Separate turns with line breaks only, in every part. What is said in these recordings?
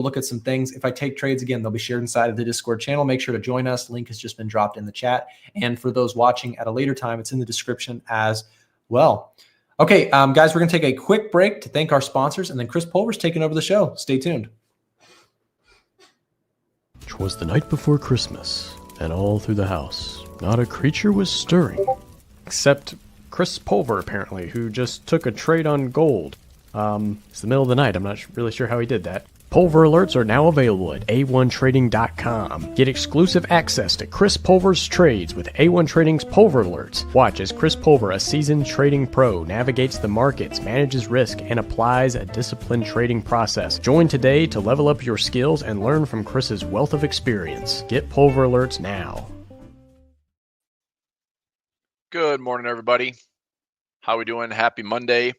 look at some things. If I take trades, again, they'll be shared inside of the Discord channel. Make sure to join us. Link has just been dropped in the chat. And for those watching at a later time, it's in the description as well. Okay, guys, we're going to take a quick break to thank our sponsors, and then Chris Pulver's taking over the show. Stay tuned.
'Twas the night before Christmas, and all through the house not a creature was stirring. Except Chris Pulver, apparently, who just took a trade on gold. It's the middle of the night. I'm not really sure how he did that. Pulver alerts are now available at a1trading.com. Get exclusive access to Chris Pulver's trades with A1 Trading's Pulver alerts. Watch as Chris Pulver, a seasoned trading pro, navigates the markets, manages risk, and applies a disciplined trading process. Join today to level up your skills and learn from Chris's wealth of experience. Get Pulver alerts now.
Good morning, everybody. How we doing? Happy Monday.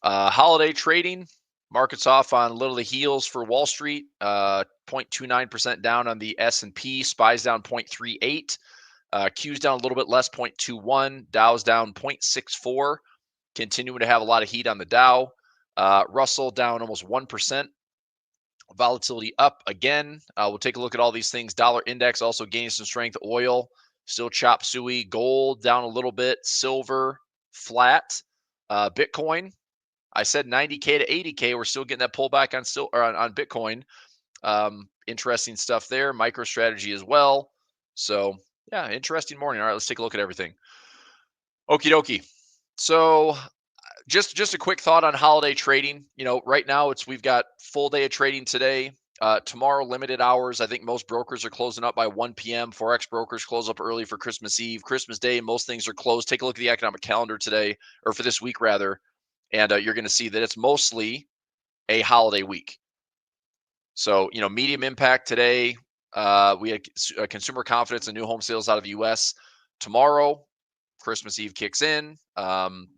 Holiday trading. Markets off on a little the heels for Wall Street. 0.29% down on the S&P. SPY's down 0.38. Q's down a little bit less, 0.21. Dow's down 0.64. Continuing to have a lot of heat on the Dow. Russell down almost 1%. Volatility up again. We'll take a look at all these things. Dollar index also gaining some strength. Oil still chop suey. Gold down a little bit. Silver flat. Bitcoin, I said 90K to 80K. We're still getting that pullback on Bitcoin. Interesting stuff there. MicroStrategy as well. So yeah, interesting morning. All right, let's take a look at everything. Okie dokie. So just a quick thought on holiday trading. You know, right now we've got full day of trading today. Tomorrow, limited hours. I think most brokers are closing up by 1 p.m. Forex brokers close up early for Christmas Eve. Christmas Day, most things are closed. Take a look at the economic calendar today, or for this week rather, and you're going to see that it's mostly a holiday week. So, you know, medium impact today. We had consumer confidence and new home sales out of the U.S. Tomorrow, Christmas Eve kicks in.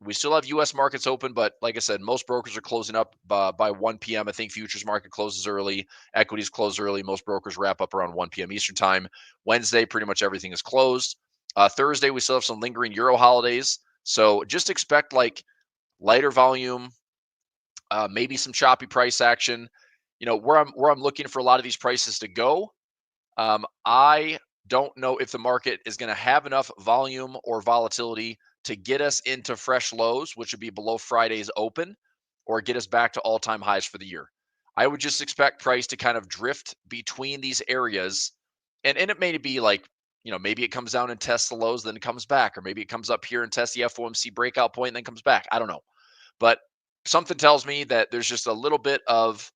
We still have U.S. markets open, but like I said, most brokers are closing up by 1 p.m. I think futures market closes early. Equities close early. Most brokers wrap up around 1 p.m. Eastern time. Wednesday, pretty much everything is closed. Thursday, we still have some lingering Euro holidays. So just expect like lighter volume, maybe some choppy price action. You know, where I'm looking for a lot of these prices to go. I don't know if the market is going to have enough volume or volatility to get us into fresh lows, which would be below Friday's open, or get us back to all-time highs for the year. I would just expect price to kind of drift between these areas. And it may be like, you know, maybe it comes down and tests the lows, then it comes back, or maybe it comes up here and tests the FOMC breakout point and then comes back. I don't know. But something tells me that there's just a little bit of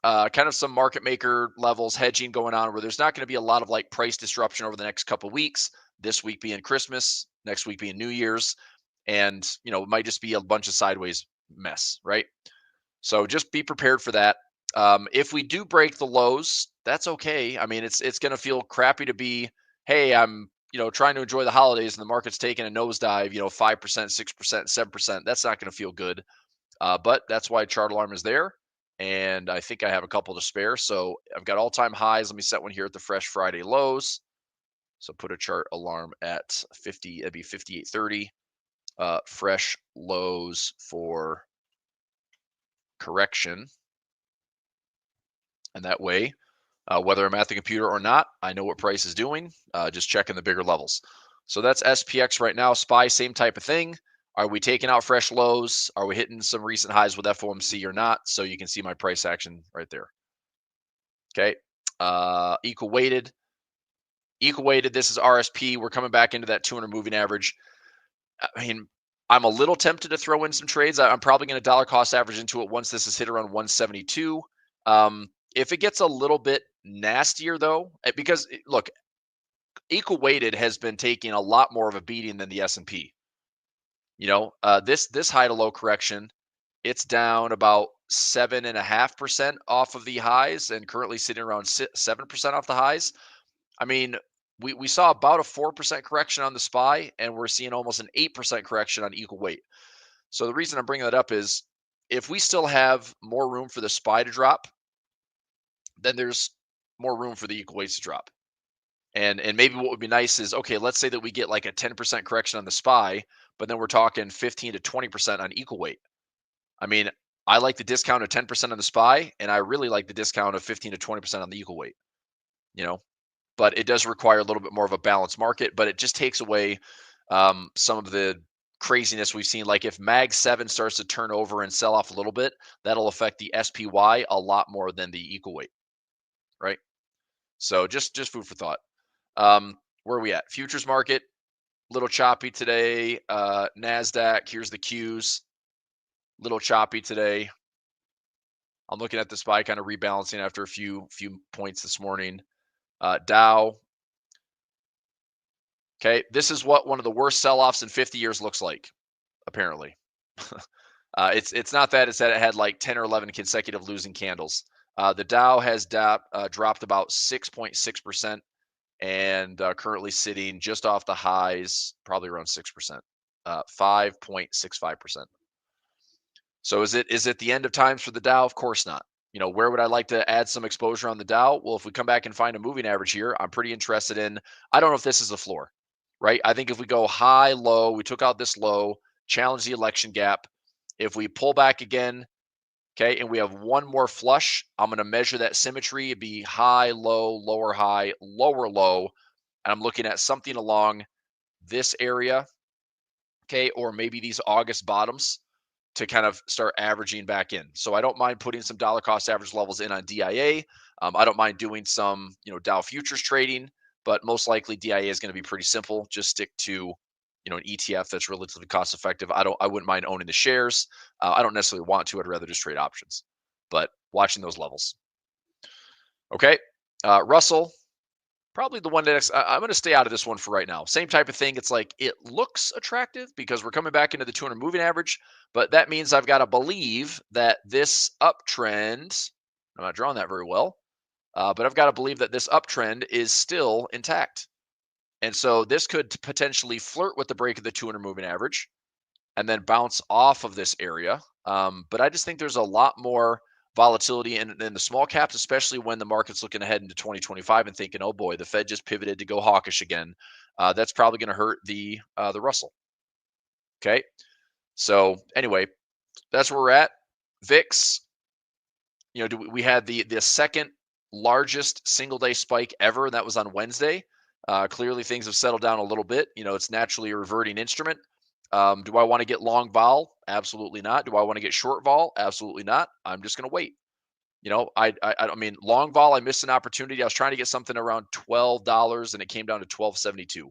kind of some market maker levels hedging going on, where there's not going to be a lot of like price disruption over the next couple of weeks. This week being Christmas, next week being New Year's, and you know, it might just be a bunch of sideways mess, right? So just be prepared for that. If we do break the lows, that's okay. I mean, it's going to feel crappy to be, hey, I'm, you know, trying to enjoy the holidays and the market's taking a nosedive, you know, 5%, 6%, 7%. That's not going to feel good. But that's why chart alarm is there. And I think I have a couple to spare. So I've got all-time highs. Let me set one here at the fresh Friday lows. So put a chart alarm at 50, that'd be 58.30. Fresh lows for correction. And that way, whether I'm at the computer or not, I know what price is doing, just checking the bigger levels. So that's SPX right now. SPY, same type of thing. Are we taking out fresh lows? Are we hitting some recent highs with FOMC or not? So you can see my price action right there. Okay. Equal weighted. Equal weighted, this is RSP. We're coming back into that 200 moving average. I mean, I'm a little tempted to throw in some trades. I'm probably going to dollar cost average into it once this is hit around 172. If it gets a little bit nastier though, because look, equal weighted has been taking a lot more of a beating than the S&P. You know, this high to low correction, it's down about 7.5% off of the highs and currently sitting around 7% off the highs. I mean, we saw about a 4% correction on the SPY, and we're seeing almost an 8% correction on equal weight. So the reason I'm bringing that up is if we still have more room for the SPY to drop, then there's more room for the equal weights to drop. And maybe what would be nice is, okay, let's say that we get like a 10% correction on the SPY, but then we're talking 15 to 20% on equal weight. I mean, I like the discount of 10% on the SPY, and I really like the discount of 15 to 20% on the equal weight, you know, but it does require a little bit more of a balanced market, but it just takes away some of the craziness we've seen. Like if Mag 7 starts to turn over and sell off a little bit, that'll affect the SPY a lot more than the equal weight, right? So just food for thought. Where are we at? Futures market, little choppy today. Nasdaq, here's the Qs, little choppy today. I'm looking at the SPY kind of rebalancing after a few points this morning. Dow. Okay, this is what one of the worst sell-offs in 50 years looks like, apparently. It's not that, it's that it had like 10 or 11 consecutive losing candles. The Dow has dropped about 6.6% and currently sitting just off the highs, probably around 6%, 5.65%. So is it the end of times for the Dow? Of course not. You know, where would I like to add some exposure on the Dow? Well, if we come back and find a moving average here, I'm pretty interested in, I don't know if this is a floor, right? I think if we go high, low, we took out this low, challenge the election gap. If we pull back again, okay, and we have one more flush, I'm going to measure that symmetry. It'd be high, low, lower high, lower low. And I'm looking at something along this area, okay, or maybe these August bottoms to kind of start averaging back in. So I don't mind putting some dollar cost average levels in on DIA. I don't mind doing some, Dow futures trading, but most likely DIA is going to be pretty simple. Just stick to, an ETF that's relatively cost effective. I wouldn't mind owning the shares. I don't necessarily want to. I'd rather just trade options, but watching those levels. Okay. Russell, probably the one that I'm going to stay out of this one for right now. Same type of thing. It's like it looks attractive because we're coming back into the 200 moving average, but that means I've got to believe that this uptrend, I'm not drawing that very well, but I've got to believe that this uptrend is still intact. And so this could potentially flirt with the break of the 200 moving average and then bounce off of this area. But I just think there's a lot more volatility in the small caps, especially when the market's looking ahead into 2025 and thinking, oh boy, the Fed just pivoted to go hawkish again. That's probably going to hurt the Russell. Okay. So anyway, that's where we're at. VIX, we had the second largest single day spike ever, and that was on Wednesday. Clearly things have settled down a little bit. It's naturally a reverting instrument. Do I want to get long vol? Absolutely not. Do I want to get short vol? Absolutely not. I'm just going to wait. I mean, long vol, I missed an opportunity. I was trying to get something around $12 and it came down to $12.72.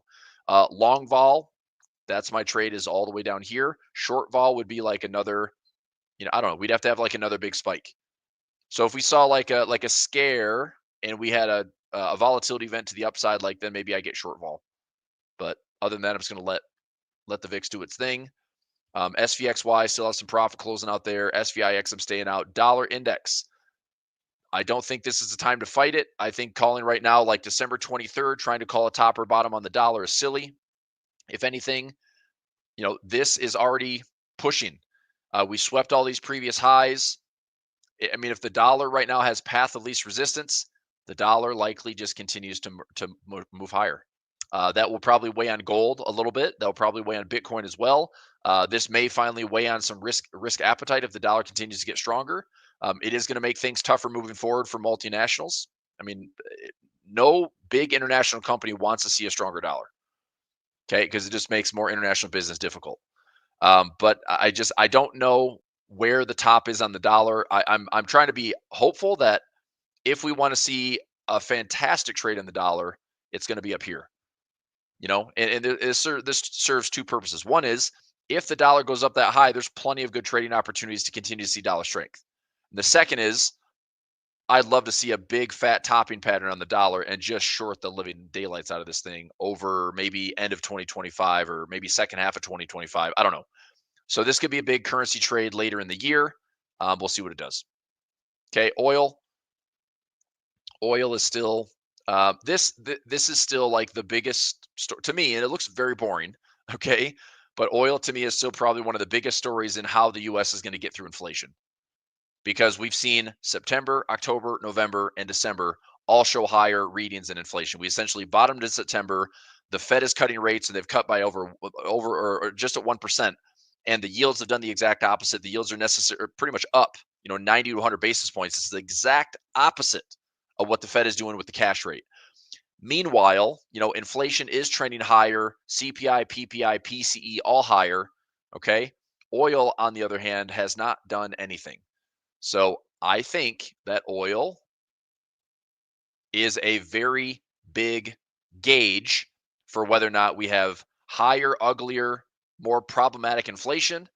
Long vol, that's my trade, is all the way down here. Short vol would be like another, I don't know. We'd have to have like another big spike. So if we saw like a scare and we had a volatility event to the upside, like then maybe I get short vol. But other than that, I'm just going to let the VIX do its thing. SVXY still has some profit closing out there. SVIX, I'm staying out. Dollar index, I don't think this is the time to fight it. I think calling right now, like December 23rd, trying to call a top or bottom on the dollar is silly. If anything, this is already pushing. We swept all these previous highs. I mean, if the dollar right now has path of least resistance, the dollar likely just continues to move higher. That will probably weigh on gold a little bit. That'll probably weigh on Bitcoin as well. This may finally weigh on some risk appetite if the dollar continues to get stronger. It is going to make things tougher moving forward for multinationals. I mean, no big international company wants to see a stronger dollar, okay? Because it just makes more international business difficult. But I don't know where the top is on the dollar. I'm trying to be hopeful that if we want to see a fantastic trade in the dollar, it's going to be up here. And this serves two purposes. One is if the dollar goes up that high, there's plenty of good trading opportunities to continue to see dollar strength. And the second is I'd love to see a big fat topping pattern on the dollar and just short the living daylights out of this thing over maybe end of 2025 or maybe second half of 2025. I don't know. So this could be a big currency trade later in the year. We'll see what it does. Okay, oil. Oil is still this is still like the biggest story to me, and it looks very boring. Okay, but oil to me is still probably one of the biggest stories in how the U.S. is going to get through inflation, because we've seen September, October, November, and December all show higher readings in inflation. We essentially bottomed in September. The Fed is cutting rates, and they've cut by over or just at 1%. and the yields have done the exact opposite. The yields are pretty much up, 90 to 100 basis points. It's the exact opposite of what the Fed is doing with the cash rate. Meanwhile, inflation is trending higher, CPI, PPI, PCE all higher, okay? Oil, on the other hand, has not done anything. So I think that oil is a very big gauge for whether or not we have higher, uglier, more problematic inflation,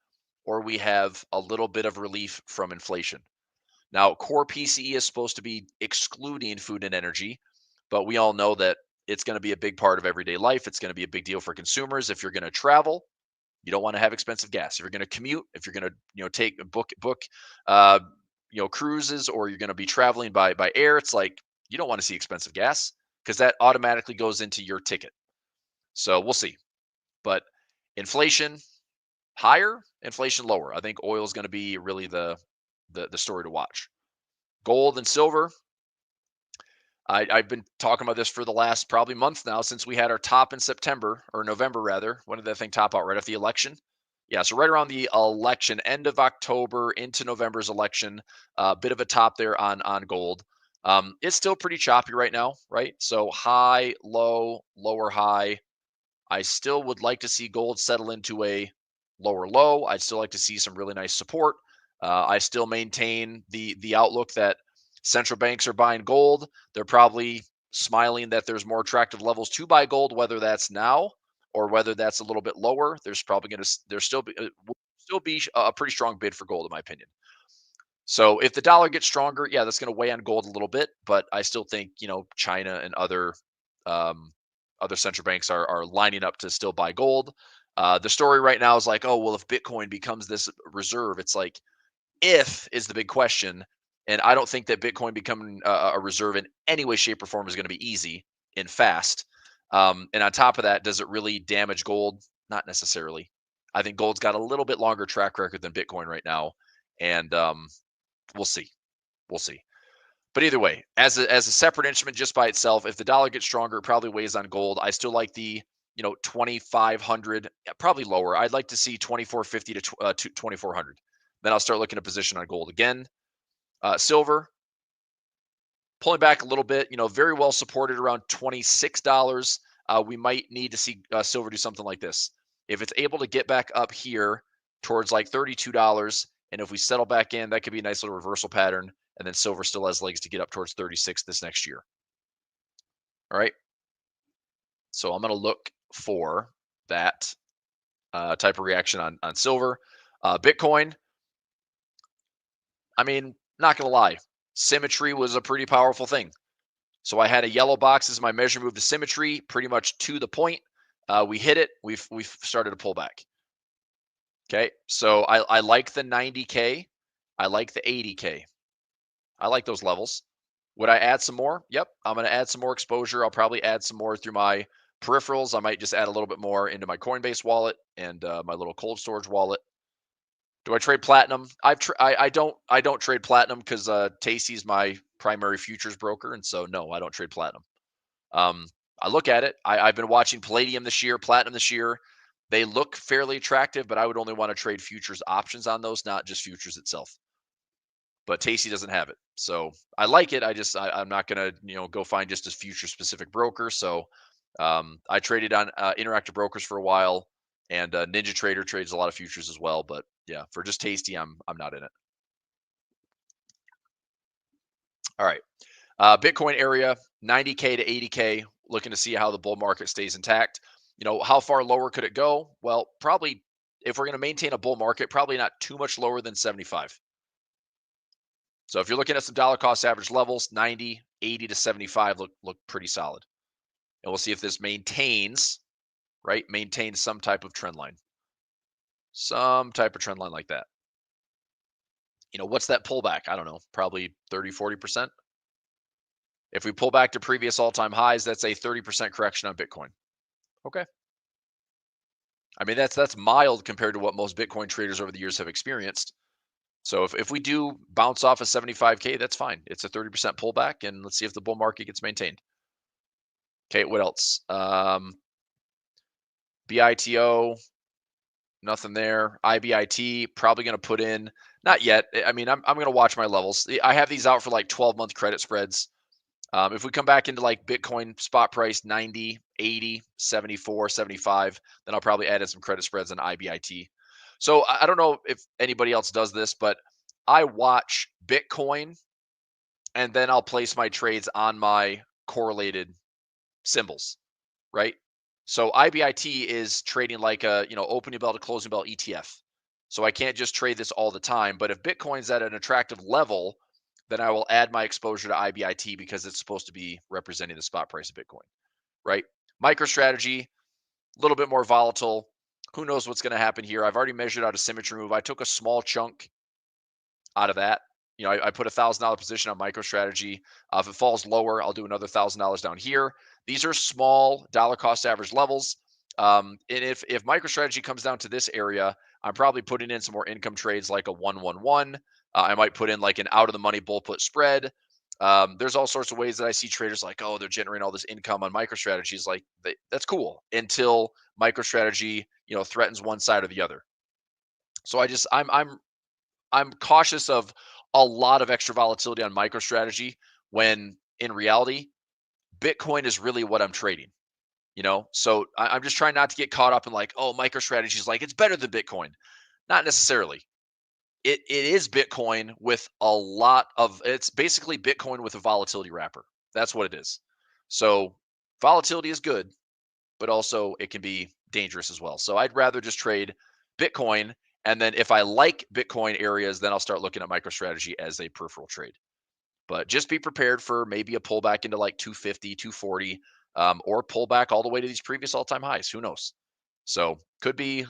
or we have a little bit of relief from inflation. Now, core PCE is supposed to be excluding food and energy, but we all know that it's going to be a big part of everyday life. It's going to be a big deal for consumers. If you're going to travel, you don't want to have expensive gas. If you're going to commute, if you're going to take book cruises, or you're going to be traveling by air, it's like you don't want to see expensive gas because that automatically goes into your ticket. So we'll see. But inflation higher, inflation lower. I think oil is going to be really the story to watch. Gold and silver. I've been talking about this for the last probably month now, since we had our top in September, or November rather. When did that thing top out? Right after the election? Yeah, so right around the election, end of October into November's election, a bit of a top there on gold. It's still pretty choppy right now, right? So high, low, lower high. I still would like to see gold settle into a lower low. I'd still like to see some really nice support. I still maintain the outlook that central banks are buying gold. They're probably smiling that there's more attractive levels to buy gold, whether that's now or whether that's a little bit lower. There's probably going to will still be a pretty strong bid for gold, in my opinion. So if the dollar gets stronger, yeah, that's going to weigh on gold a little bit, but I still think China and other central banks are lining up to still buy gold. The story right now is like, oh well, if Bitcoin becomes this reserve, it's like, if is the big question. And I don't think that Bitcoin becoming a reserve in any way, shape, or form is going to be easy and fast. And on top of that, does it really damage gold? Not necessarily. I think gold's got a little bit longer track record than Bitcoin right now, and we'll see. We'll see. But either way, as a separate instrument just by itself, if the dollar gets stronger, it probably weighs on gold. I still like the 2,500, probably lower. I'd like to see 2,450 to 2,400. Then I'll start looking at position on gold again. Silver, pulling back a little bit, very well supported around $26. We might need to see silver do something like this. If it's able to get back up here towards like $32, and if we settle back in, that could be a nice little reversal pattern. And then silver still has legs to get up towards 36 this next year. All right. So I'm going to look for that type of reaction on silver. Bitcoin, I mean, not going to lie, symmetry was a pretty powerful thing. So I had a yellow box as my measure move to symmetry, pretty much to the point. We hit it. We've started to pull back. Okay, so I like the 90K. I like the 80K. I like those levels. Would I add some more? Yep, I'm going to add some more exposure. I'll probably add some more through my peripherals. I might just add a little bit more into my Coinbase wallet and my little cold storage wallet. Do I trade platinum? I don't trade platinum because Tasty's my primary futures broker, and so no, I don't trade platinum. I look at it. I've been watching palladium this year, platinum this year. They look fairly attractive, but I would only want to trade futures options on those, not just futures itself. But Tasty doesn't have it, so I like it. I'm not gonna go find just a future specific broker. So I traded on Interactive Brokers for a while, and Ninja Trader trades a lot of futures as well. But yeah, for just Tasty, I'm not in it. All right, Bitcoin area 90K to 80K. Looking to see how the bull market stays intact. How far lower could it go? Well, probably if we're going to maintain a bull market, probably not too much lower than 75. So if you're looking at some dollar cost average levels, 90, 80 to 75 look pretty solid. And we'll see if this maintains some type of trend line. Some type of trend line like that. What's that pullback? I don't know, probably 30, 40%. If we pull back to previous all-time highs, that's a 30% correction on Bitcoin. Okay. I mean, that's mild compared to what most Bitcoin traders over the years have experienced. So if we do bounce off of 75K, that's fine. It's a 30% pullback, and let's see if the bull market gets maintained. Okay, what else? BITO. Nothing there. IBIT, probably going to put in, not yet. I mean, I'm going to watch my levels. I have these out for like 12-month credit spreads. If we come back into like Bitcoin spot price 90, 80, 74, 75, then I'll probably add in some credit spreads on IBIT. So I don't know if anybody else does this, but I watch Bitcoin and then I'll place my trades on my correlated symbols, right? So IBIT is trading like a, opening bell to closing bell ETF. So I can't just trade this all the time, but if Bitcoin's at an attractive level, then I will add my exposure to IBIT because it's supposed to be representing the spot price of Bitcoin, right? MicroStrategy, a little bit more volatile. Who knows what's going to happen here? I've already measured out a symmetry move. I took a small chunk out of that. I put $1,000 position on MicroStrategy. If it falls lower, I'll do another $1,000 down here. These are small dollar cost average levels. And if MicroStrategy comes down to this area, I'm probably putting in some more income trades like a 111. I might put in like an out of the money bull put spread. There's all sorts of ways that I see traders like, oh, they're generating all this income on MicroStrategies. Like that's cool until MicroStrategy, threatens one side or the other. So I'm cautious of a lot of extra volatility on MicroStrategy when in reality, Bitcoin is really what I'm trading. So I'm just trying not to get caught up in like, oh, MicroStrategy is like it's better than Bitcoin. Not necessarily. It is Bitcoin with a lot of, it's basically Bitcoin with a volatility wrapper. That's what it is. So volatility is good, but also it can be dangerous as well. So I'd rather just trade Bitcoin. And then if I like Bitcoin areas, then I'll start looking at MicroStrategy as a peripheral trade. But just be prepared for maybe a pullback into like 250, 240, or pull back all the way to these previous all-time highs. Who knows? So could be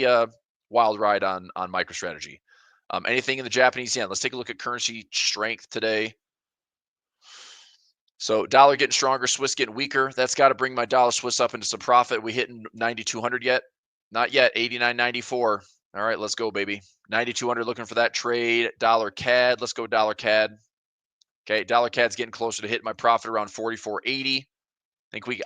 a wild ride on MicroStrategy. Anything in the Japanese yen? Let's take a look at currency strength today. So dollar getting stronger, Swiss getting weaker. That's got to bring my dollar Swiss up into some profit. We hitting 9,200 yet? Not yet. 89.94. All right, let's go, baby. 9,200 looking for that trade. Dollar CAD. Let's go dollar CAD. Okay, dollar CAD's getting closer to hitting my profit around 44.80.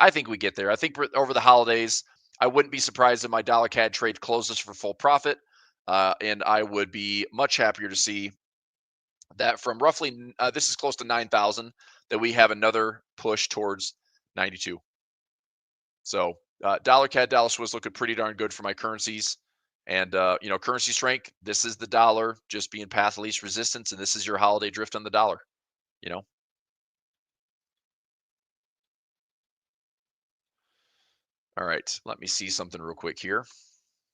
I think we get there. I think over the holidays, I wouldn't be surprised if my dollar CAD trade closes for full profit, and I would be much happier to see that from roughly this is close to 9,000 that we have another push towards 92. So dollar CAD, dollar Swiss looking pretty darn good for my currencies. And currency strength. This is the dollar just being path of least resistance, and this is your holiday drift on the dollar. All right, let me see something real quick here.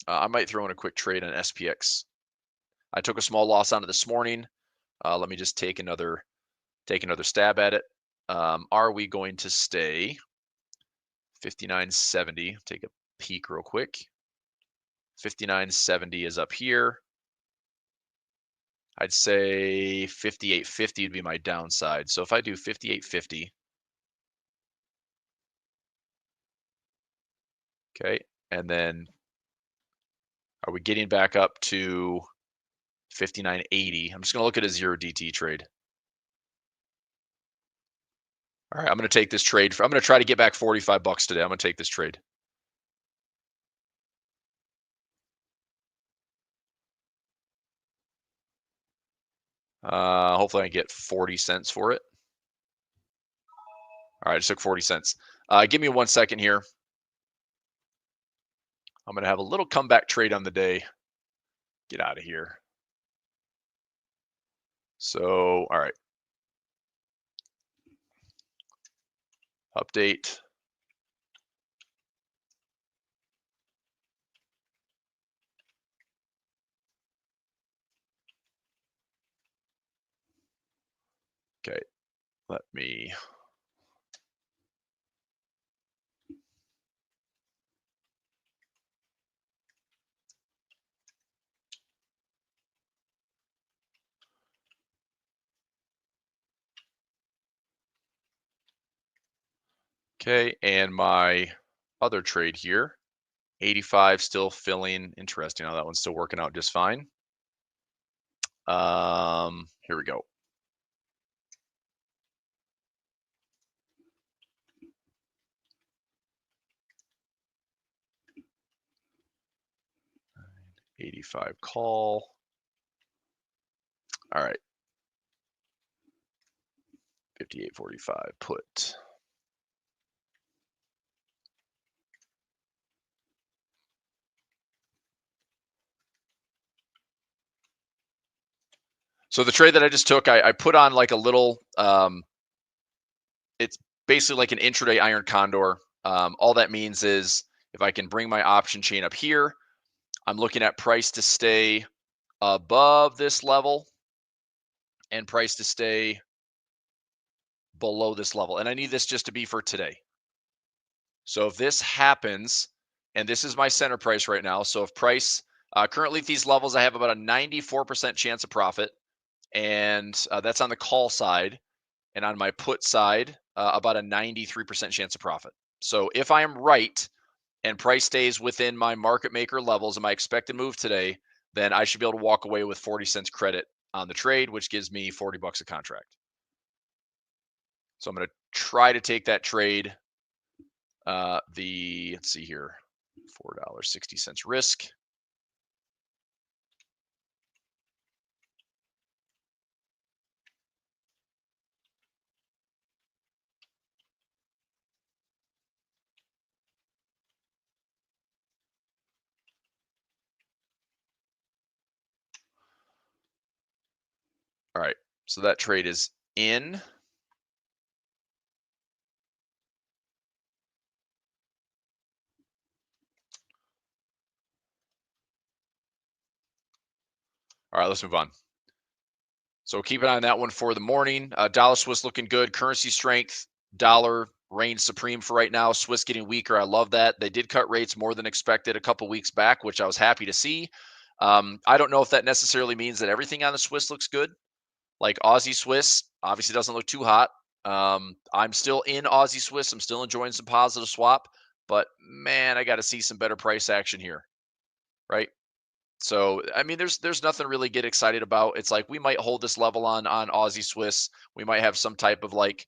I might throw in a quick trade on SPX. I took a small loss on it this morning. Let me just take another stab at it. Are we going to stay 59.70? Take a peek real quick. 59.70 is up here. I'd say 58.50 would be my downside. So if I do 58.50, okay, and then are we getting back up to 59.80? I'm just going to look at a 0 DT trade. All right, I'm going to take this trade. I'm going to try to get back $45 today. I'm going to take this trade. Hopefully I can get 40 cents for it. All right, I just took 40 cents. Give me 1 second here. I'm going to have a little comeback trade on the day. Get out of here. So, all right. Update. Okay, let me. Okay, and my other trade here, 85 still filling. Interesting how that one's still working out just fine. Here we go. 85 call. All right. 58.45 put. So the trade that I just took, I put on like a little, it's basically like an intraday iron condor. All that means is if I can bring my option chain up here, I'm looking at price to stay above this level and price to stay below this level. And I need this just to be for today. So if this happens, and this is my center price right now. So if price, currently at these levels, I have about a 94% chance of profit. And that's on the call side. And on my put side, about a 93% chance of profit. So if I am right and price stays within my market maker levels and my expected move today, then I should be able to walk away with 40 cents credit on the trade, which gives me 40 bucks a contract. So I'm going to try to take that trade. Let's see here, $4.60 risk. All right, so that trade is in. All right, let's move on. So keep an eye on that one for the morning. Dollar Swiss looking good. Currency strength, dollar reigns supreme for right now. Swiss getting weaker. I love that. They did cut rates more than expected a couple weeks back, which I was happy to see. I don't know if that necessarily means that everything on the Swiss looks good. Like Aussie Swiss obviously doesn't look too hot. I'm still in Aussie Swiss. I'm still enjoying some positive swap, but man, I got to see some better price action here, right? So I mean, there's nothing really get excited about. It's like we might hold this level on Aussie Swiss. We might have some type of like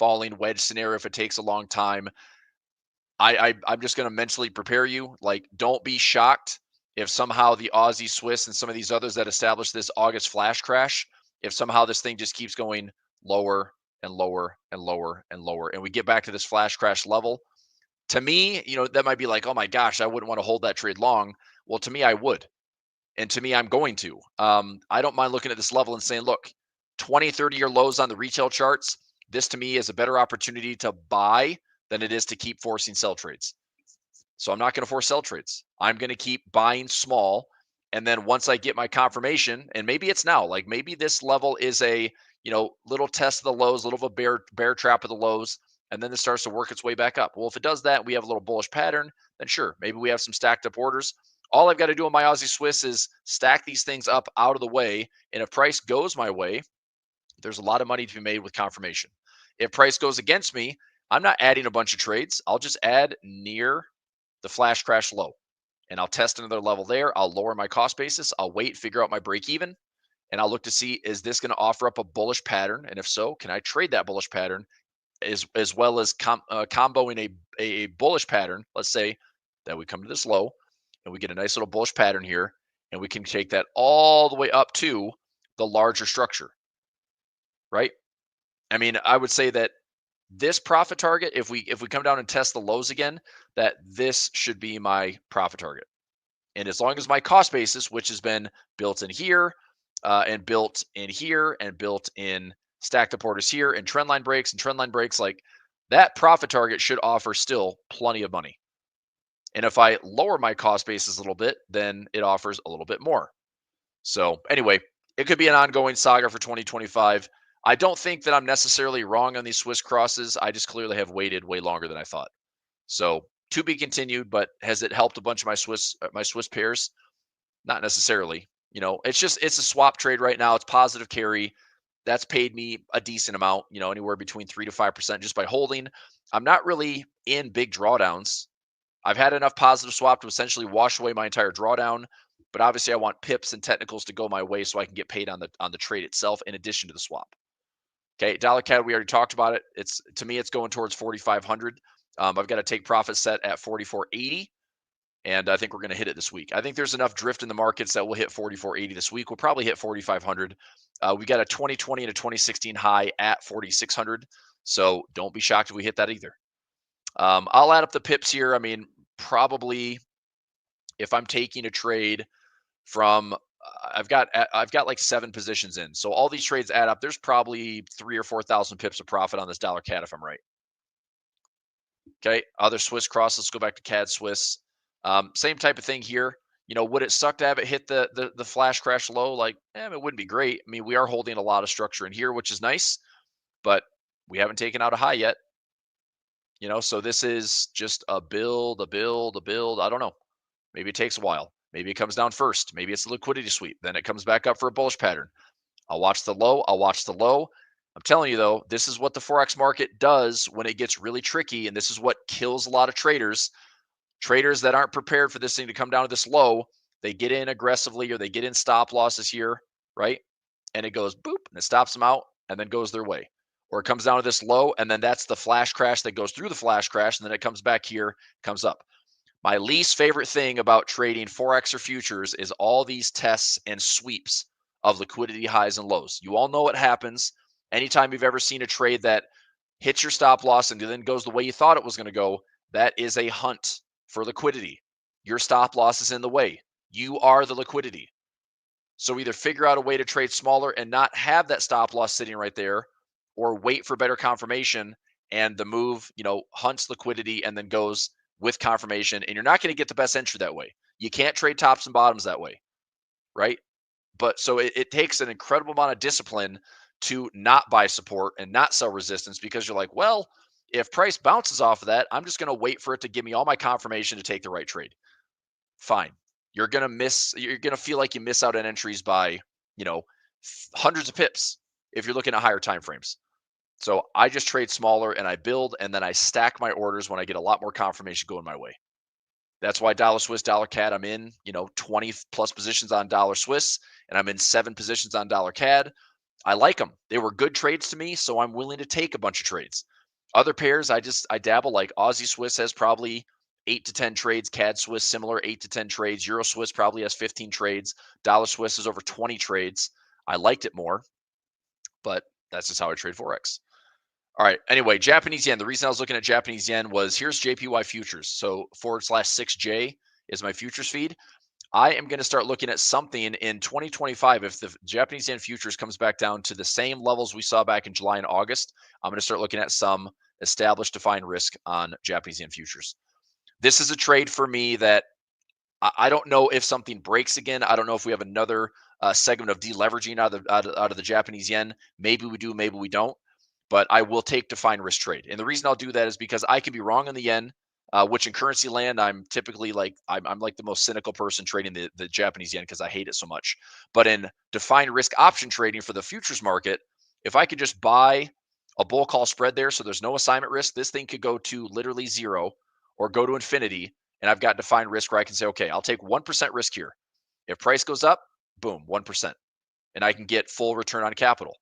falling wedge scenario if it takes a long time. I'm just going to mentally prepare you. Like, don't be shocked if somehow the Aussie Swiss and some of these others that established this August flash crash, if somehow this thing just keeps going lower and lower and lower and lower, and we get back to this flash crash level. To me, that might be like, oh my gosh, I wouldn't want to hold that trade long. Well, to me, I would. And to me, I'm going to. I don't mind looking at this level and saying, look, 20, 30-year lows on the retail charts. This to me is a better opportunity to buy than it is to keep forcing sell trades. So I'm not going to force sell trades. I'm going to keep buying small. And then once I get my confirmation, and maybe it's now, like maybe this level is a, little test of the lows, a little of a bear trap of the lows, and then it starts to work its way back up. Well, if it does that, we have a little bullish pattern, then sure, maybe we have some stacked up orders. All I've got to do on my Aussie Swiss is stack these things up out of the way. And if price goes my way, there's a lot of money to be made with confirmation. If price goes against me, I'm not adding a bunch of trades. I'll just add near the flash crash low, and I'll test another level there. I'll lower my cost basis. I'll wait, figure out my break even, and I'll look to see, is this going to offer up a bullish pattern? And if so, can I trade that bullish pattern as well as comboing a bullish pattern? Let's say that we come to this low and we get a nice little bullish pattern here, and we can take that all the way up to the larger structure, right? I mean, I would say that this profit target, if we come down and test the lows again, that this should be my profit target. And as long as my cost basis, which has been built in here, and built in here, and built in stacked up orders here, and trendline breaks, like that profit target should offer still plenty of money. And if I lower my cost basis a little bit, then it offers a little bit more. So anyway, it could be an ongoing saga for 2025. I don't think that I'm necessarily wrong on these Swiss crosses. I just clearly have waited way longer than I thought. So to be continued, but has it helped a bunch of my Swiss pairs? Not necessarily. It's a swap trade right now. It's positive carry. That's paid me a decent amount, anywhere between 3 to 5% just by holding. I'm not really in big drawdowns. I've had enough positive swap to essentially wash away my entire drawdown, but obviously I want pips and technicals to go my way so I can get paid on the trade itself in addition to the swap. Okay, dollar CAD, we already talked about it. To me, it's going towards 4,500. I've got to take profit set at 44.80, And I think we're going to hit it this week. I think there's enough drift in the markets that we'll hit 44.80 this week. We'll probably hit 4,500. We got a 2020 and a 2016 high at 4,600. So don't be shocked if we hit that either. I'll add up the pips here. I mean, probably if I'm taking a trade from I've got like 7 positions in. So all these trades add up. There's probably 3,000 or 4,000 pips of profit on this dollar CAD if I'm right. Okay, other Swiss cross. Let's go back to CAD Swiss. Same type of thing here. Would it suck to have it hit the flash crash low? Like, it wouldn't be great. I mean, we are holding a lot of structure in here, which is nice, but we haven't taken out a high yet. So this is just a build. I don't know. Maybe it takes a while. Maybe it comes down first. Maybe it's a liquidity sweep. Then it comes back up for a bullish pattern. I'll watch the low. I'm telling you, though, this is what the Forex market does when it gets really tricky. And this is what kills a lot of traders. Traders that aren't prepared for this thing to come down to this low, they get in aggressively or they get in stop losses here, right? And it goes boop, and it stops them out and then goes their way. Or it comes down to this low, and then that's the flash crash that goes through the flash crash, and then it comes back here, comes up. My least favorite thing about trading Forex or futures is all these tests and sweeps of liquidity highs and lows. You all know what happens anytime you've ever seen a trade that hits your stop loss and then goes the way you thought it was going to go. That is a hunt for liquidity. Your stop loss is in the way. You are the liquidity. So either figure out a way to trade smaller and not have that stop loss sitting right there, or wait for better confirmation and the move, hunts liquidity and then goes with confirmation. And you're not going to get the best entry that way. You can't trade tops and bottoms that way, right? But so it takes an incredible amount of discipline to not buy support and not sell resistance, because you're like, well, if price bounces off of that, I'm just going to wait for it to give me all my confirmation to take the right trade. Fine. You're going to feel like you miss out on entries by, hundreds of pips if you're looking at higher time frames. So I just trade smaller and I build, and then I stack my orders when I get a lot more confirmation going my way. That's why dollar Swiss, dollar CAD, I'm in, 20 plus positions on dollar Swiss, and I'm in 7 positions on dollar CAD. I like them. They were good trades to me, so I'm willing to take a bunch of trades. Other pairs, I dabble, like Aussie Swiss has probably 8 to 10 trades, CAD Swiss similar 8 to 10 trades, Euro Swiss probably has 15 trades, dollar Swiss is over 20 trades. I liked it more, but that's just how I trade Forex. All right. Anyway, Japanese yen. The reason I was looking at Japanese yen was here's JPY futures. So /6J is my futures feed. I am going to start looking at something in 2025. If the Japanese yen futures comes back down to the same levels we saw back in July and August, I'm going to start looking at some established defined risk on Japanese yen futures. This is a trade for me that I don't know if something breaks again. I don't know if we have another segment of deleveraging out of the Japanese yen. Maybe we do, maybe we don't. But I will take defined risk trade. And the reason I'll do that is because I can be wrong on the yen, which in currency land, I'm typically like, I'm like the most cynical person trading the Japanese yen because I hate it so much. But in defined risk option trading for the futures market, if I could just buy a bull call spread there, so there's no assignment risk, this thing could go to literally 0 or go to infinity. And I've got defined risk where I can say, okay, I'll take 1% risk here. If price goes up, boom, 1%. And I can get full return on capital.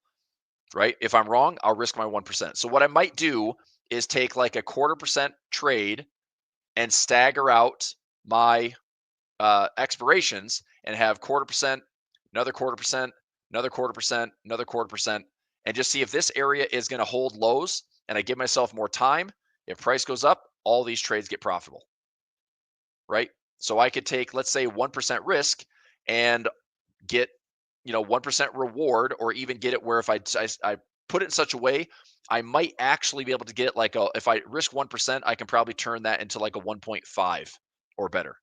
Right? If I'm wrong, I'll risk my 1%. So what I might do is take like a 0.25% trade and stagger out my expirations and have 0.25%, another 0.25%, another 0.25%, another 0.25%, and just see if this area is going to hold lows and I give myself more time. If price goes up, all these trades get profitable. Right? So I could take, let's say, 1% risk and get 1% reward, or even get it where if I put it in such a way, I might actually be able to get if I risk 1%, I can probably turn that into like a 1.5 or better,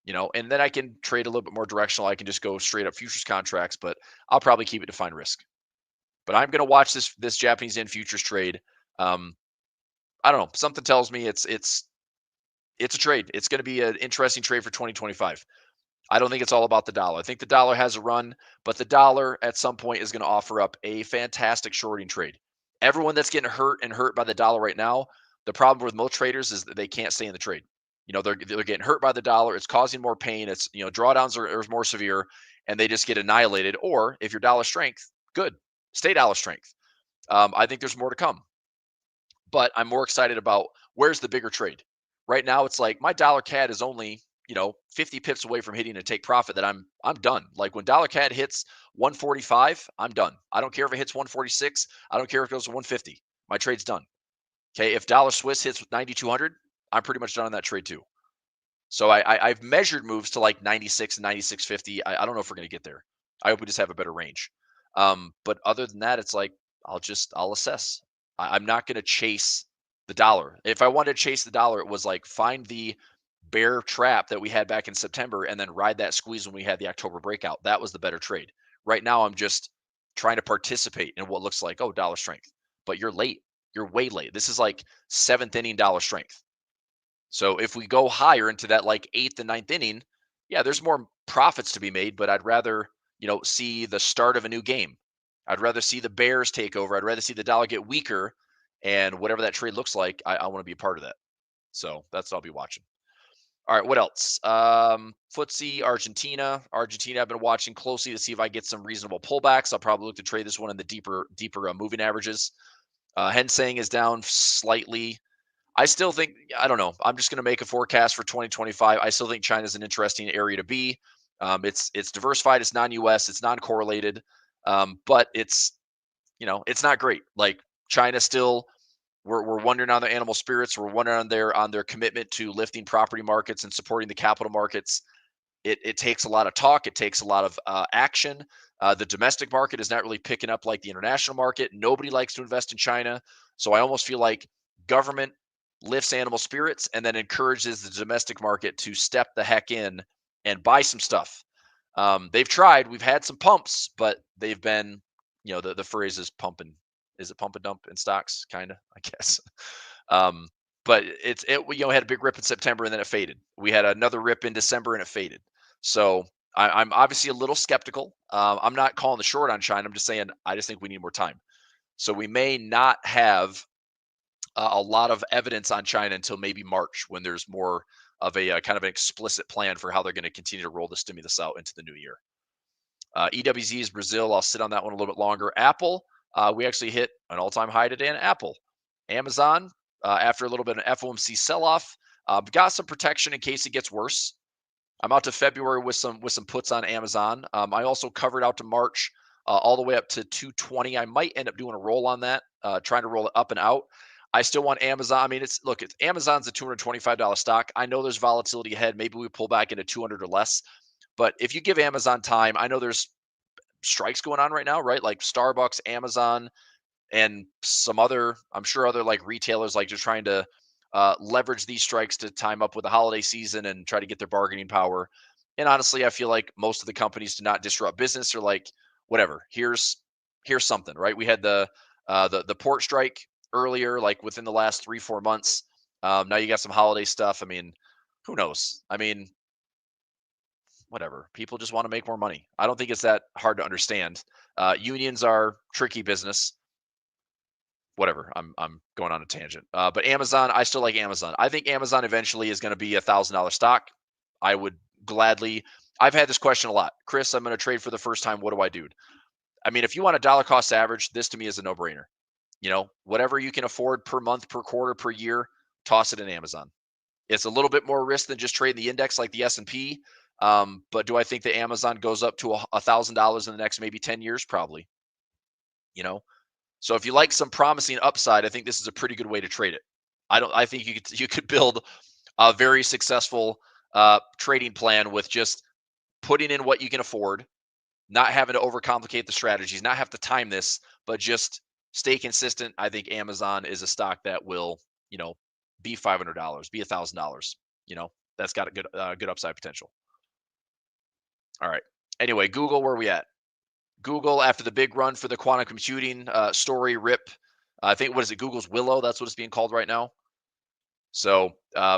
and then I can trade a little bit more directional. I can just go straight up futures contracts, but I'll probably keep it defined risk. But I'm going to watch this Japanese yen futures trade. I don't know. Something tells me it's a trade. It's going to be an interesting trade for 2025. I don't think it's all about the dollar. I think the dollar has a run, but the dollar at some point is going to offer up a fantastic shorting trade. Everyone that's getting hurt by the dollar right now, the problem with most traders is that they can't stay in the trade. They're getting hurt by the dollar. It's causing more pain. It's, drawdowns are more severe, and they just get annihilated. Or if you're dollar strength, good, stay dollar strength. I think there's more to come, but I'm more excited about where's the bigger trade. right now it's like my dollar CAD is only, 50 pips away from hitting a take profit that I'm done. Like when dollar CAD hits 145, I'm done. I don't care if it hits 146. I don't care if it goes to 150. My trade's done. Okay. If dollar Swiss hits 9,200, I'm pretty much done on that trade too. So I've measured moves to like 96 and 96.50. I don't know if we're going to get there. I hope we just have a better range. But other than that, it's like I'll assess. I'm not going to chase the dollar. If I wanted to chase the dollar, it was like find the bear trap that we had back in September and then ride that squeeze when we had the October breakout. That was the better trade. Right now, I'm just trying to participate in what looks like, oh, dollar strength. But you're late. You're way late. This is like seventh inning dollar strength. So if we go higher into that like eighth and ninth inning, yeah, there's more profits to be made, but I'd rather, see the start of a new game. I'd rather see the Bears take over. I'd rather see the dollar get weaker, and whatever that trade looks like, I want to be a part of that. So that's what I'll be watching. All right, what else? FTSE, Argentina. Argentina, I've been watching closely to see if I get some reasonable pullbacks. I'll probably look to trade this one in the deeper moving averages. Hang Seng is down slightly. I still think, I don't know. I'm just going to make a forecast for 2025. I still think China is an interesting area to be. It's diversified. It's non-US. It's non-correlated. But it's not great. Like China still, we're wondering on their animal spirits. We're wondering on their commitment to lifting property markets and supporting the capital markets. It takes a lot of talk. It takes a lot of action. The domestic market is not really picking up like the international market. Nobody likes to invest in China. So I almost feel like government lifts animal spirits and then encourages the domestic market to step the heck in and buy some stuff. They've tried. We've had some pumps, but they've been, the phrase is pumping. Is it pump and dump in stocks? Kind of, I guess. But it had a big rip in September and then it faded. We had another rip in December and it faded. So I'm obviously a little skeptical. I'm not calling the short on China. I'm just saying I just think we need more time. So we may not have a lot of evidence on China until maybe March, when there's more of a kind of an explicit plan for how they're going to continue to roll the stimulus out into the new year. EWZ is Brazil. I'll sit on that one a little bit longer. Apple, we actually hit an all-time high today in Apple. Amazon, after a little bit of an FOMC sell-off, got some protection in case it gets worse. I'm out to February with some puts on Amazon. I also covered out to March all the way up to 220. I might end up doing a roll on that, trying to roll it up and out. I still want Amazon. I mean, it's Amazon's a $225 stock. I know there's volatility ahead. Maybe we pull back into 200 or less. But if you give Amazon time, I know there's strikes going on right now, right? Like Starbucks, Amazon, and some other, I'm sure other like retailers, like just trying to leverage these strikes to time up with the holiday season and try to get their bargaining power. And honestly, I feel like most of the companies to not disrupt business are like, whatever, here's something, right? We had the port strike earlier, like within the last 3-4 months. Now you got some holiday stuff. I mean, who knows? I mean, whatever. People just want to make more money. I don't think it's that hard to understand. Unions are tricky business. Whatever. I'm going on a tangent. But Amazon, I still like Amazon. I think Amazon eventually is going to be $1,000 stock. I would gladly. I've had this question a lot. Chris, I'm going to trade for the first time. What do I do? I mean, if you want a dollar cost average, this to me is a no-brainer. Whatever you can afford per month, per quarter, per year, toss it in Amazon. It's a little bit more risk than just trading the index like the S&P. But do I think that Amazon goes up to $1,000 in the next maybe 10 years? Probably. So if you like some promising upside, I think this is a pretty good way to trade it. I think you could build a very successful trading plan with just putting in what you can afford, not having to overcomplicate the strategies, not have to time this, but just stay consistent. I think Amazon is a stock that will, be $500, be $1,000. That's got a good upside potential. All right. Anyway, Google, where are we at? Google, after the big run for the quantum computing story rip, I think, what is it? Google's Willow. That's what it's being called right now. So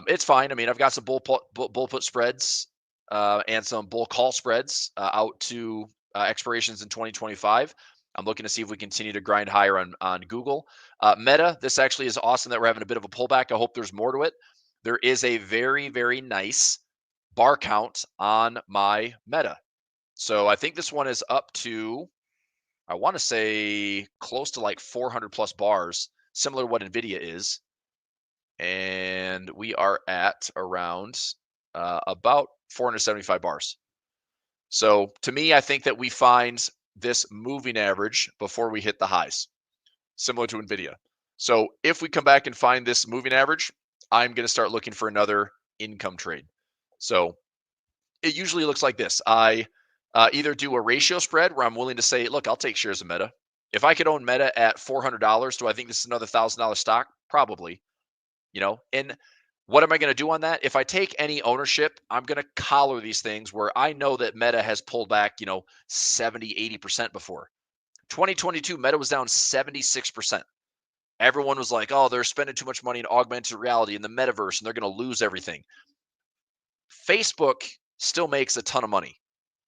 it's fine. I mean, I've got some bull put spreads and some bull call spreads out to expirations in 2025. I'm looking to see if we continue to grind higher on Google. Meta, this actually is awesome that we're having a bit of a pullback. I hope there's more to it. There is a very, very nice bar count on my Meta. So I think this one is up to, I want to say close to like 400 plus bars, similar to what NVIDIA is. and we are at around about 475 bars. So to me, I think that we find this moving average before we hit the highs, similar to NVIDIA. So if we come back and find this moving average, I'm going to start looking for another income trade. So it usually looks like this. I either do a ratio spread where I'm willing to say, look, I'll take shares of Meta. If I could own Meta at $400, do I think this is another $1,000 stock? Probably. And what am I going to do on that? If I take any ownership, I'm going to collar these things where I know that Meta has pulled back, 70, 80% before. 2022, Meta was down 76%. Everyone was like, oh, they're spending too much money in augmented reality in the metaverse and they're going to lose everything. Facebook still makes a ton of money,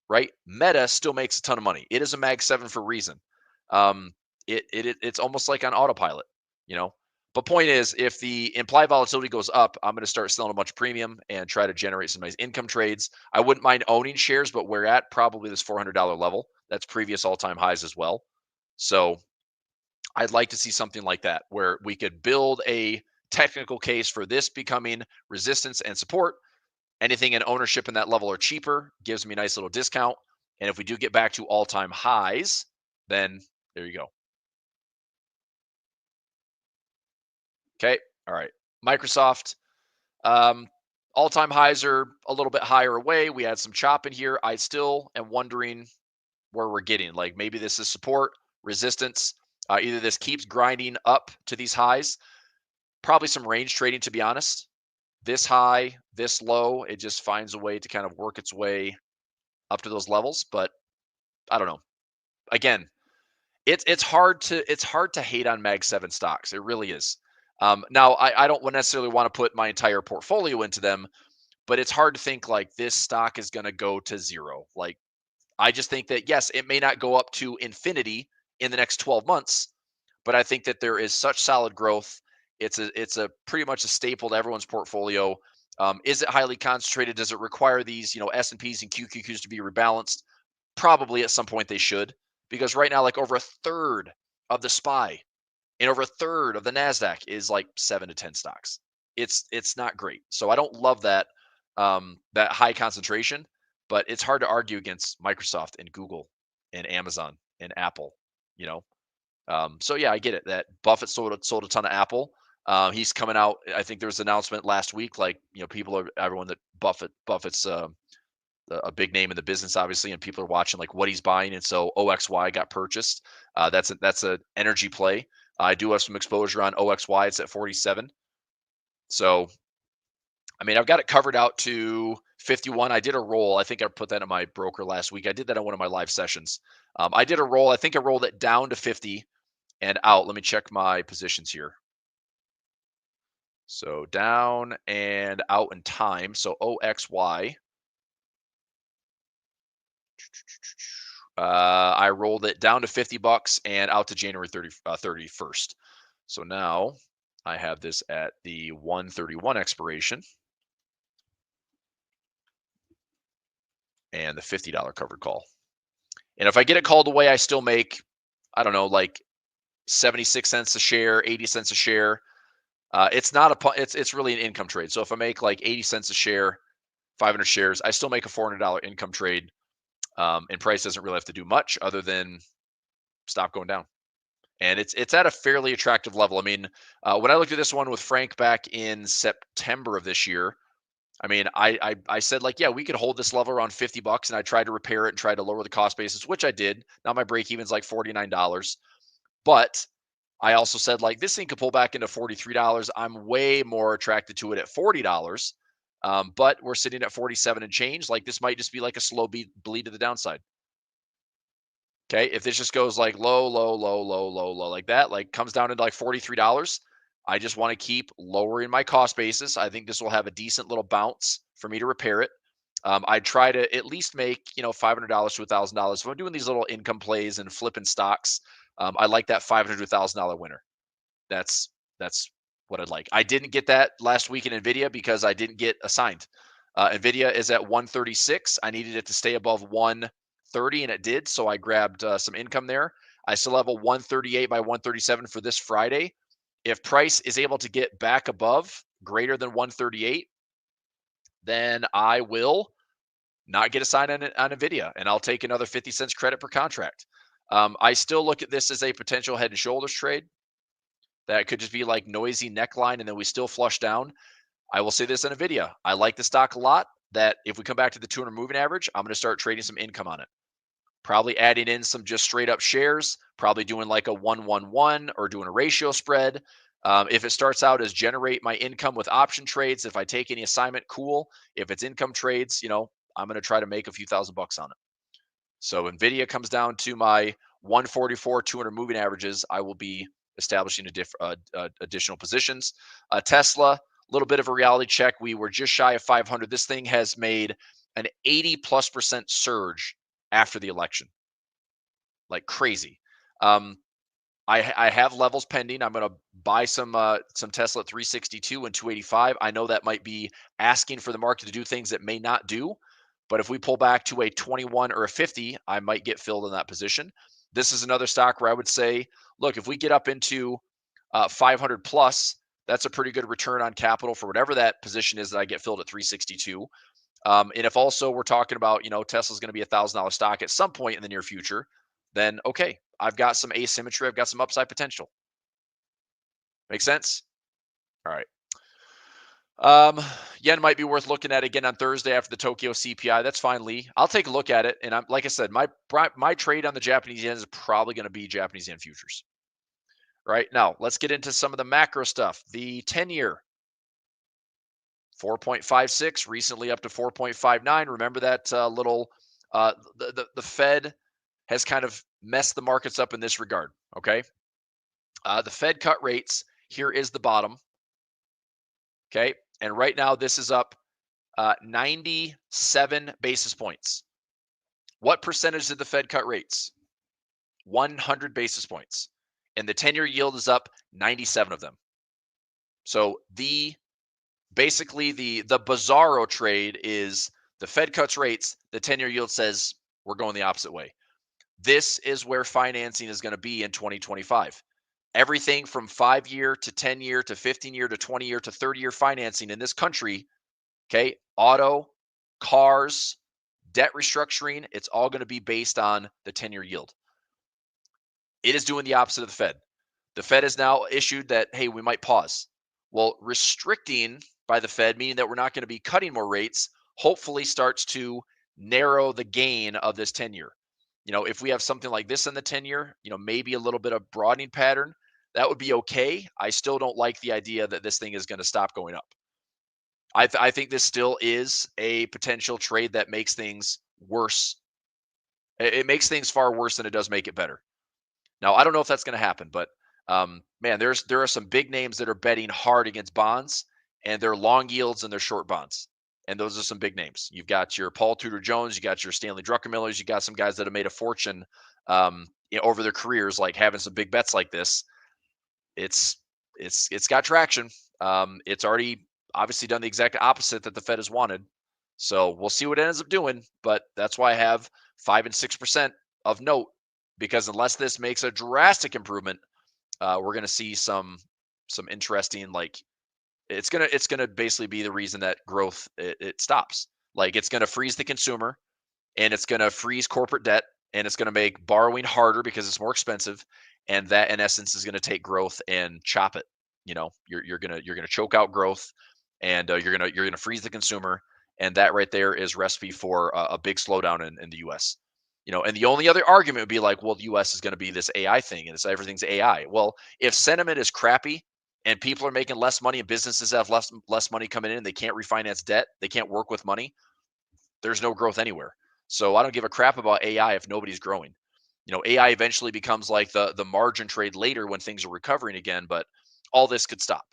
right? Meta still makes a ton of money. It is a Mag 7 for a reason. It's almost like on autopilot, But point is, if the implied volatility goes up, I'm going to start selling a bunch of premium and try to generate some nice income trades. I wouldn't mind owning shares, but we're at probably this $400 level. That's previous all-time highs as well. So I'd like to see something like that where we could build a technical case for this becoming resistance and support. Anything in ownership in that level or cheaper gives me a nice little discount. And if we do get back to all-time highs, then there you go. Okay. All right. Microsoft. All-time highs are a little bit higher away. We had some chop in here. I still am wondering where we're getting. Like maybe this is support, resistance. Either this keeps grinding up to these highs. Probably some range trading, to be honest. This high, this low, it just finds a way to kind of work its way up to those levels. But I don't know. Again, it's hard to hate on Mag 7 stocks. It really is. Now, I don't necessarily want to put my entire portfolio into them, but it's hard to think like this stock is going to go to zero. Like, I just think that, yes, it may not go up to infinity in the next 12 months, but I think that there is such solid growth. It's a pretty much a staple to everyone's portfolio. Is it highly concentrated? Does it require these, S&Ps and QQQs to be rebalanced? Probably at some point they should, because right now, like over a third of the SPY and over a third of the Nasdaq is like 7 to 10 stocks. It's not great. So I don't love that that high concentration, but it's hard to argue against Microsoft and Google and Amazon and Apple. So yeah, I get it that Buffett sold a ton of Apple. He's coming out. I think there was an announcement last week, like everyone that Buffett's a big name in the business, obviously, and people are watching like what he's buying, and so OXY got purchased. That's an energy play. I do have some exposure on OXY. It's at 47. So, I mean, I've got it covered out to 51. I did a roll. I think I put that in my broker last week. I did that on one of my live sessions. I did a roll. I think I rolled it down to 50 and out. Let me check my positions here. So down and out in time. So OXY. I rolled it down to $50 and out to January 31st. So now I have this at the 131 expiration and the $50 covered call. And if I get it called away, I still make, I don't know, like 76 cents a share, 80 cents a share. It's really an income trade. So if I make like 80 cents a share, 500 shares, I still make a $400 income trade. And price doesn't really have to do much other than stop going down. And it's at a fairly attractive level. I mean, when I looked at this one with Frank back in September of this year, I mean, I said like, yeah, we could hold this level around $50, and I tried to repair it and try to lower the cost basis, which I did. Now my break even's like $49. But I also said like this thing could pull back into $43. I'm way more attracted to it at $40. But we're sitting at 47 and change. Like this might just be like a slow bleed to the downside. Okay. If this just goes like low, like that, like comes down to like $43, I just want to keep lowering my cost basis. I think this will have a decent little bounce for me to repair it. I'd try to at least make, $500 to $1,000. If I'm doing these little income plays and flipping stocks, I like that $500 to $1,000 winner. That's what I'd like. I didn't get that last week in NVIDIA because I didn't get assigned. NVIDIA is at 136. I needed it to stay above 130, and it did. So I grabbed some income there. I still have a 138 by 137 for this Friday. If price is able to get back above greater than 138, then I will not get a sign on NVIDIA, and I'll take another 50 cents credit per contract. I still look at this as a potential head and shoulders trade. That could just be like noisy neckline, and then we still flush down. I will say this on NVIDIA. I like the stock a lot, that if we come back to the 200 moving average, I'm going to start trading some income on it. Probably adding in some just straight up shares, probably doing like a 1-1-1 or doing a ratio spread. If it starts out as generate my income with option trades, if I take any assignment, cool. If it's income trades, I'm going to try to make a few $1,000 on it. So NVIDIA comes down to my 144, 200 moving averages, I will be establishing additional positions. Tesla, a little bit of a reality check. We were just shy of 500. This thing has made an 80+% surge after the election, like crazy. I have levels pending. I'm going to buy some Tesla at 362 and 285. I know that might be asking for the market to do things that may not do, but if we pull back to a 21 or a 50, I might get filled in that position. This is another stock where I would say, look, if we get up into 500 plus, that's a pretty good return on capital for whatever that position is that I get filled at 362. And if also we're talking about, Tesla's going to be $1,000 stock at some point in the near future, then okay, I've got some asymmetry. I've got some upside potential. Make sense? All right. Yen might be worth looking at again on Thursday after the Tokyo CPI. That's fine, Lee. I'll take a look at it. And like I said, my trade on the Japanese yen is probably going to be Japanese yen futures. Right now, let's get into some of the macro stuff. The 10-year, 4.56, recently up to 4.59. Remember that the Fed has kind of messed the markets up in this regard. Okay. The Fed cut rates. Here is the bottom. Okay. And right now, this is up 97 basis points. What percentage did the Fed cut rates? 100 basis points. And the 10-year yield is up 97 of them. So basically the bizarro trade is the Fed cuts rates, the 10-year yield says we're going the opposite way. This is where financing is going to be in 2025. Everything from 5-year to 10-year to 15-year to 20-year to 30-year financing in this country, okay, auto, cars, debt restructuring, it's all going to be based on the 10-year yield. It is doing the opposite of the Fed. The Fed has now issued that, hey, we might pause. Well, restricting by the Fed, meaning that we're not going to be cutting more rates, hopefully starts to narrow the gain of this 10-year. If we have something like this in the 10-year, maybe a little bit of broadening pattern, that would be okay. I still don't like the idea that this thing is going to stop going up. I think this still is a potential trade that makes things worse. It makes things far worse than it does make it better. Now, I don't know if that's going to happen, but man, there are some big names that are betting hard against bonds, and they're long yields and they're short bonds. And those are some big names. You've got your Paul Tudor Jones, you got your Stanley Druckenmillers, you got some guys that have made a fortune over their careers, like having some big bets like this. It's got traction. It's already obviously done the exact opposite that the Fed has wanted. So we'll see what it ends up doing. But that's why I have 5 and 6% of note, because unless this makes a drastic improvement, we're going to see some interesting, like, it's gonna basically be the reason that growth it stops. Like, it's gonna freeze the consumer, and it's gonna freeze corporate debt, and it's gonna make borrowing harder because it's more expensive, and that in essence is gonna take growth and chop it. You're gonna choke out growth, and you're gonna freeze the consumer, and that right there is recipe for a big slowdown in the U.S. And the only other argument would be like, well, the U.S. is going to be this AI thing, and everything's AI. Well, if sentiment is crappy and people are making less money and businesses have less money coming in and they can't refinance debt, they can't work with money, there's no growth anywhere. So I don't give a crap about AI if nobody's growing. AI eventually becomes like the margin trade later when things are recovering again, but all this could stop.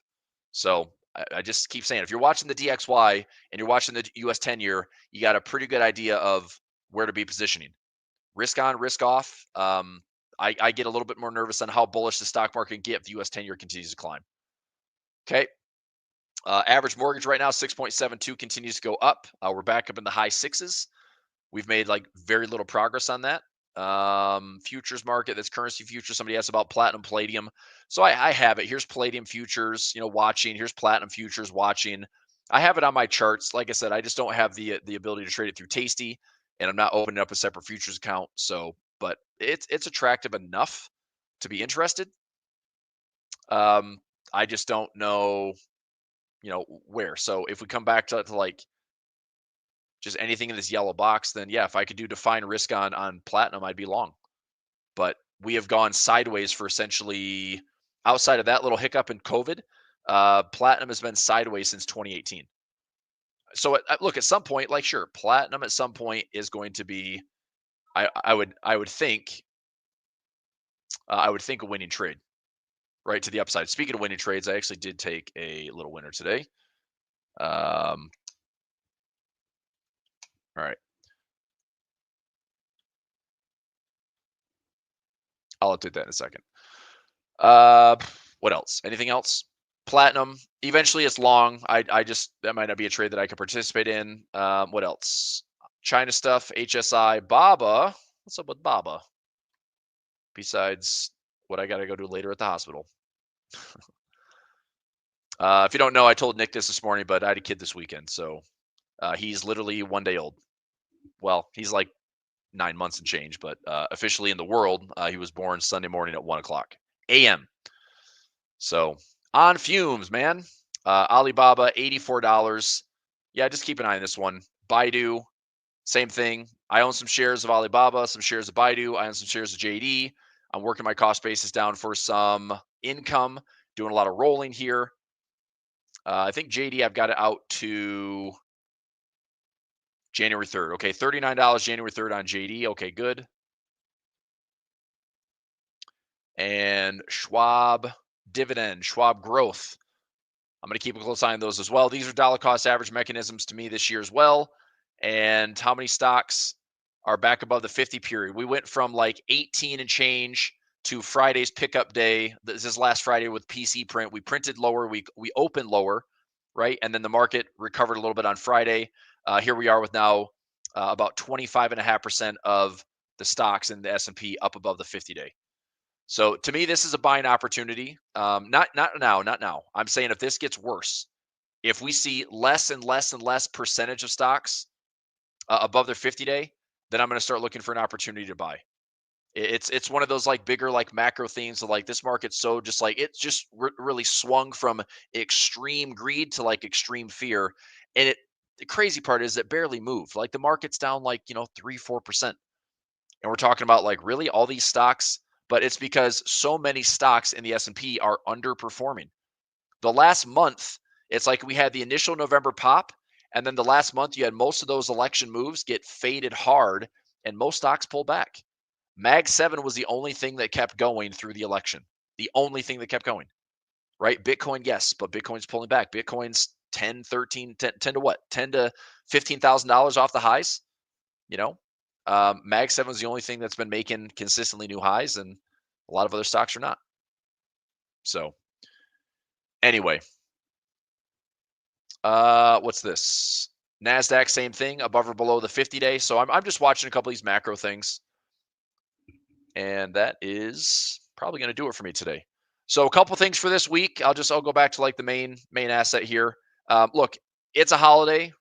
So I just keep saying, if you're watching the DXY and you're watching the US 10-year, you got a pretty good idea of where to be positioning. Risk on, risk off. I get a little bit more nervous on how bullish the stock market can get if the US 10-year continues to climb. Okay. Average mortgage right now, 6.72, continues to go up. We're back up in the high sixes. We've made like very little progress on that. Futures market, that's currency futures. Somebody asked about platinum, palladium. So I have it. Here's palladium futures, watching. Here's platinum futures watching. I have it on my charts. Like I said, I just don't have the ability to trade it through Tasty, and I'm not opening up a separate futures account. So, but it's attractive enough to be interested. I just don't know, where. So if we come back to like just anything in this yellow box, then yeah, if I could do define risk on platinum, I'd be long. But we have gone sideways for essentially, outside of that little hiccup in COVID, platinum has been sideways since 2018. So look, at some point, like sure, platinum at some point is going to be, I would think a winning trade, right, to the upside. Speaking of winning trades, I actually did take a little winner today. All right. I'll update that in a second. What else? Anything else? Platinum. Eventually, it's long. That might not be a trade that I could participate in. What else? China stuff. HSI. Baba. What's up with Baba? Besides what I got to go do later at the hospital. If you don't know, I told Nick this morning, but I had a kid this weekend, so he's literally 1 day old. Well, he's like 9 months and change, but officially in the world, he was born Sunday morning at 1:00 a.m. So on fumes, man. Alibaba, $84. Yeah, just keep an eye on this one. Baidu, same thing. I own some shares of Alibaba, some shares of Baidu. I own some shares of JD. I'm working my cost basis down for some income, doing a lot of rolling here. I think JD, I've got it out to January 3rd. Okay, $39 January 3rd on JD. Okay, good. And Schwab dividend, Schwab growth. I'm going to keep a close eye on those as well. These are dollar cost average mechanisms to me this year as well. And how many stocks are back above the 50 period? We went from like 18 and change to Friday's pickup day. This is last Friday with PC print. We printed lower. We opened lower, right? And then the market recovered a little bit on Friday. Here we are with now about 25.5% of the stocks in the S&P up above the 50-day. So to me, this is a buying opportunity. Not now. I'm saying if this gets worse, if we see less and less and less percentage of stocks above their 50-day, then I'm going to start looking for an opportunity to buy. It's one of those like bigger like macro themes of like this market's so just like it's just really swung from extreme greed to like extreme fear, and the crazy part is it barely moved. Like the market's down like 3-4%, and we're talking about like really all these stocks. But it's because so many stocks in the S&P are underperforming. The last month, it's like we had the initial November pop, and then the last month you had most of those election moves get faded hard, and most stocks pulled back. Mag 7 was the only thing that kept going through the election. The only thing that kept going, right? Bitcoin, yes, but Bitcoin's pulling back. Bitcoin's 10 to what? $10,000 to $15,000 off the highs, Mag 7 is the only thing that's been making consistently new highs, and a lot of other stocks are not. So anyway, what's this? Nasdaq, same thing, above or below the 50-day. So I'm just watching a couple of these macro things, and that is probably going to do it for me today. So a couple things for this week. I'll go back to like the main asset here. Look, it's a holiday.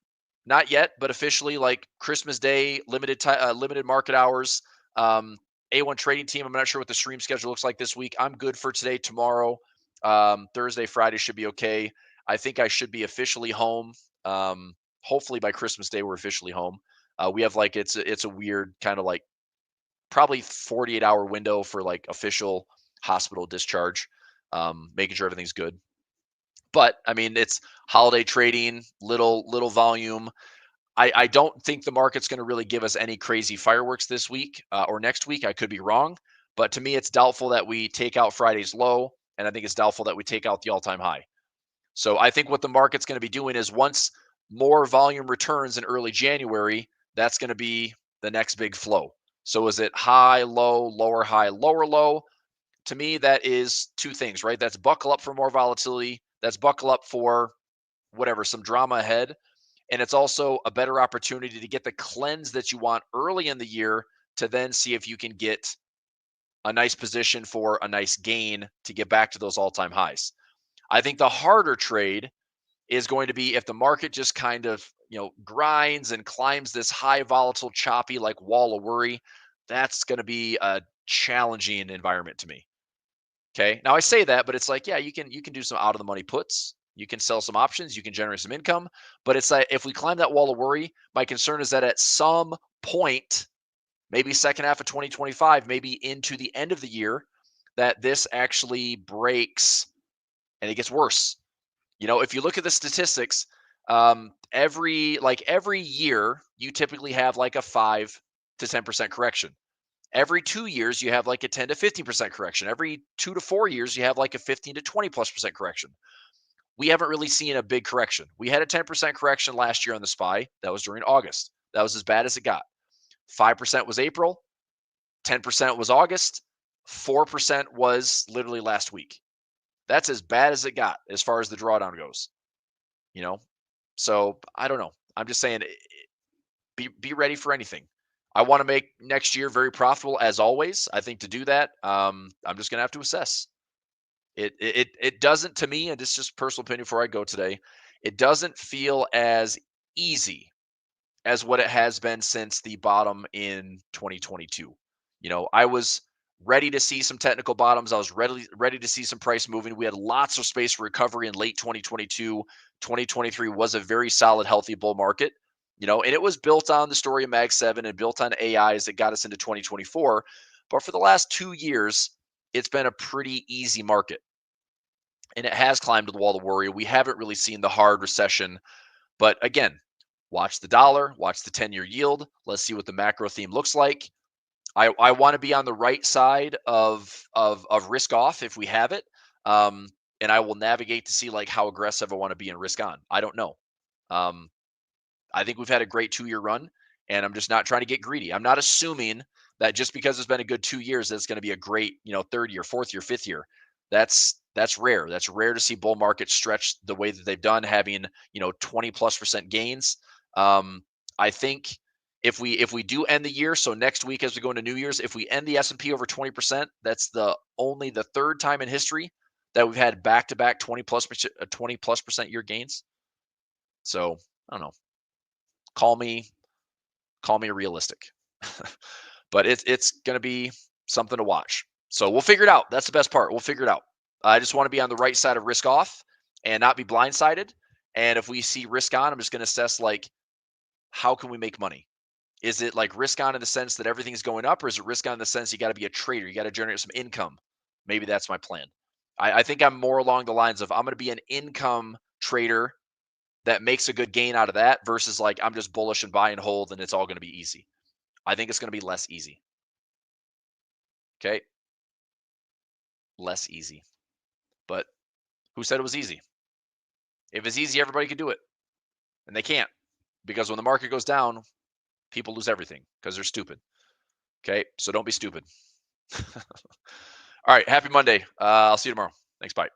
Not yet, but officially like Christmas Day, limited market hours. A1 trading team. I'm not sure what the stream schedule looks like this week. I'm good for today, tomorrow, Thursday, Friday should be okay. I think I should be officially home. Hopefully by Christmas Day, we're officially home. We have like, it's a weird kind of like probably 48-hour window for like official hospital discharge, making sure everything's good. But I mean, it's holiday trading, little volume. I don't think the market's going to really give us any crazy fireworks this week or next week. I could be wrong, but to me, it's doubtful that we take out Friday's low, and I think it's doubtful that we take out the all-time high. So I think what the market's going to be doing is once more volume returns in early January, that's going to be the next big flow. So is it high, low, lower, high, lower, low? To me, that is two things, right? That's buckle up for more volatility. That's buckle up for whatever, some drama ahead. And it's also a better opportunity to get the cleanse that you want early in the year to then see if you can get a nice position for a nice gain to get back to those all-time highs. I think the harder trade is going to be if the market just kind of, grinds and climbs this high volatile choppy like wall of worry. That's going to be a challenging environment to me. Okay. Now I say that, but it's like, yeah, you can do some out of the money puts. You can sell some options, you can generate some income, but it's like if we climb that wall of worry, my concern is that at some point, maybe second half of 2025, maybe into the end of the year, that this actually breaks and it gets worse. If you look at the statistics, every year you typically have like a 5 to 10% correction. Every 2 years you have like a 10 to 15% correction. Every 2 to 4 years you have like a 15 to 20+% correction. We haven't really seen a big correction. We had a 10% correction last year on the SPY. That was during August. That was as bad as it got. 5% was April, 10% was August, 4% was literally last week. That's as bad as it got as far as the drawdown goes. So I don't know. I'm just saying, be ready for anything. I want to make next year very profitable as always. I think to do that, I'm just going to have to assess. It doesn't, to me, and it's just personal opinion before I go today, it doesn't feel as easy as what it has been since the bottom in 2022. I was ready to see some technical bottoms. I was ready to see some price moving. We had lots of space for recovery in late 2022. 2023 was a very solid, healthy bull market, and it was built on the story of Mag 7 and built on AIs that got us into 2024. But for the last 2 years, it's been a pretty easy market. And it has climbed to the wall of worry. We haven't really seen the hard recession. But again, watch the dollar, watch the 10-year yield. Let's see what the macro theme looks like. I want to be on the right side of risk off if we have it. And I will navigate to see like how aggressive I want to be in risk on. I don't know. I think we've had a great 2-year run, and I'm just not trying to get greedy. I'm not assuming that just because it's been a good 2 years, that it's going to be a great, third year, fourth year, fifth year. That's rare. That's rare to see bull markets stretch the way that they've done, having 20+% gains. I think if we do end the year, so next week as we go into New Year's, if we end the S&P over 20%, that's only the third time in history that we've had back-to-back 20+% year gains. So I don't know. Call me realistic, but it's going to be something to watch. So we'll figure it out. That's the best part. We'll figure it out. I just want to be on the right side of risk off and not be blindsided. And if we see risk on, I'm just going to assess like, how can we make money? Is it like risk on in the sense that everything's going up, or is it risk on in the sense you got to be a trader? You got to generate some income. Maybe that's my plan. I think I'm more along the lines of I'm going to be an income trader that makes a good gain out of that versus like I'm just bullish and buy and hold and it's all going to be easy. I think it's going to be less easy. Okay. Less easy. But who said it was easy? If it's easy, everybody could do it. And they can't, because when the market goes down, people lose everything because they're stupid. Okay. So don't be stupid. All right. Happy Monday. I'll see you tomorrow. Thanks. Bye.